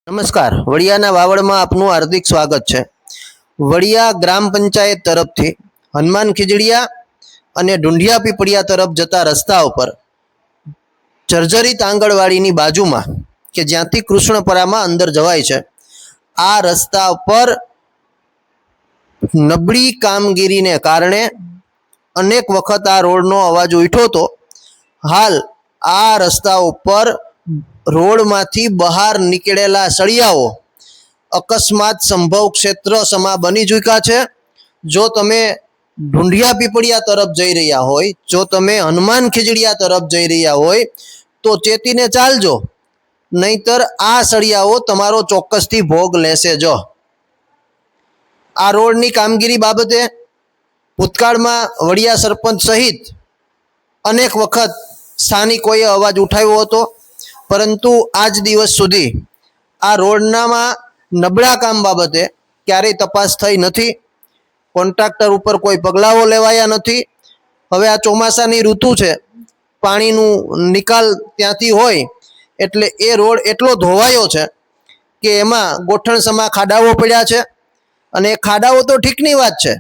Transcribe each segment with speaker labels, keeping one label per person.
Speaker 1: નમસ્કાર, વડિયાના વાવડમાં આપનું હાર્દિક સ્વાગત છે। વડિયા ગ્રામ પંચાયત તરફથી હનુમાન ખીજડીયા અને ઢુંઢિયા પીપળિયા તરફ જતા રસ્તા ઉપર જર્જરિત આંગણવાડીની બાજુમાં કે જ્યાંથી કૃષ્ણપરામાં અંદર જવાય છે, આ રસ્તા પર નબળી કામગીરીને કારણે અનેક વખત આ રોડનો અવાજ ઉઠ્યો હતો। હાલ આ રસ્તા ઉપર રોડમાંથી બહાર નીકળેલા સળિયાઓ અકસ્માત સંભવ ક્ષેત્ર સમા બની ચૂક્યા છે। જો તમે ઢુંઢિયા પીપળિયા તરફ જઈ રહ્યા હોય, જો તમે હનુમાન ખીજડીયા તરફ જઈ રહ્યા હોય તો ચેતીને ચાલજો, નહીતર આ સળિયાઓ તમારો ચોક્કસથી ભોગ લેશે। જો આ રોડની કામગીરી બાબતે ભૂતકાળમાં વડિયા સરપંચ સહિત અનેક વખત સ્થાનિકોએ અવાજ ઉઠાવ્યો હતો, પરંતુ આજ દિવસ સુધી આ રોડનામાં નબળા કામ બાબતે ક્યારેય તપાસ થઈ નથી। કોન્ટ્રાક્ટર ઉપર કોઈ પગલાઓ લેવાયા નથી। હવે આ ચોમાસાની ઋતુ છે, પાણીનું નિકાલ ત્યાંથી હોય એટલે એ રોડ એટલો ધોવાયો છે કે એમાં ગોઠણસમા ખાડાઓ પડ્યા છે। અને એ ખાડાઓ તો ઠીકની વાત છે,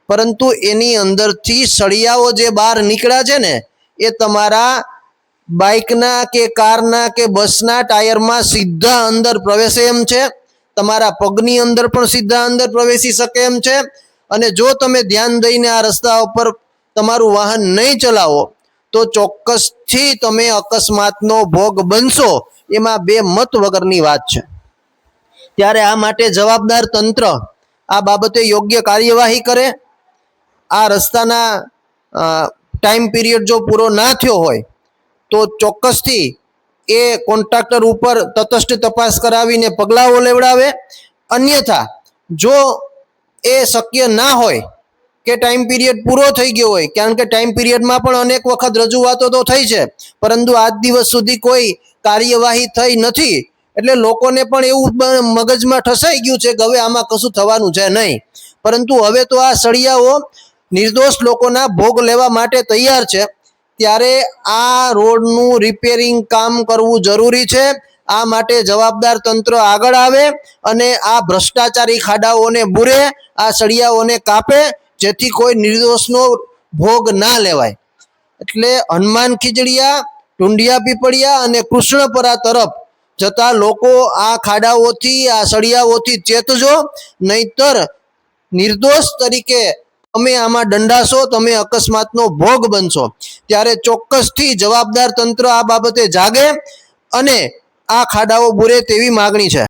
Speaker 1: પરંતુ એની અંદરથી સળિયાઓ જે બહાર નીકળ્યા છે ને, એ તમારા બાઇકના કે કારના કે બસના ટાયરમાં સીધા અંદર પ્રવેશે એમ છે, તમારા પગની અંદર પણ સીધા અંદર પ્રવેશી શકે એમ છે। અને જો તમે ધ્યાન દઈને આ રસ્તા ઉપર તમારું વાહન નહીં ચલાવો તો ચોક્કસથી તમે અકસ્માતનો ભોગ બનશો, એમાં બે મત વગરની વાત છે। ત્યારે આ માટે જવાબદાર તંત્ર આ બાબતે યોગ્ય કાર્યવાહી કરે। આ રસ્તાના ટાઈમ પીરિયડ જો પૂરો ના થયો હોય તો ચોક્કસથી એ કોન્ટ્રાક્ટર ઉપર તટસ્થ તપાસ કરાવીને પગલાઓ લેવડાવે। અન્યથા જો એ શક્ય ના હોય કે ટાઈમ પીરિયડ પૂરો થઈ ગયો હોય, કારણ કે ટાઈમ પીરિયડમાં પણ અનેક વખત રજૂઆતો તો થઈ છે, પરંતુ આજ દિવસ સુધી કોઈ કાર્યવાહી થઈ નથી, એટલે લોકોને પણ એવું મગજમાં ઠસાઈ ગયું છે કે હવે આમાં કશું થવાનું છે નહીં। પરંતુ હવે તો આ સળિયાઓ નિર્દોષ લોકોના ભોગ લેવા માટે તૈયાર છે, ત્યારે આ રોડનું રિપેરિંગ કામ કરવું જરૂરી છે। આ માટે જવાબદાર તંત્ર આગળ આવે અને આ ભ્રષ્ટાચારી ખાડાઓને બૂરે, આ સળિયાઓને કાપે, જેથી કોઈ નિર્દોષનો ભોગ ના લેવાય। એટલે હનુમાન ખીજડીયા, ઢુંઢિયા પીપળિયા અને કૃષ્ણપરા તરફ જતા લોકો આ ખાડાઓથી, આ સળિયાઓથી ચેતજો, નહીતર નિર્દોષ તરીકે તમે આમાં દંડાશો, તમે અકસ્માતનો ભોગ બનશો। ત્યારે ચોક્કસથી જવાબદાર તંત્ર આ બાબતે જાગે અને આ ખાડાઓ બૂરે તેવી માગણી છે।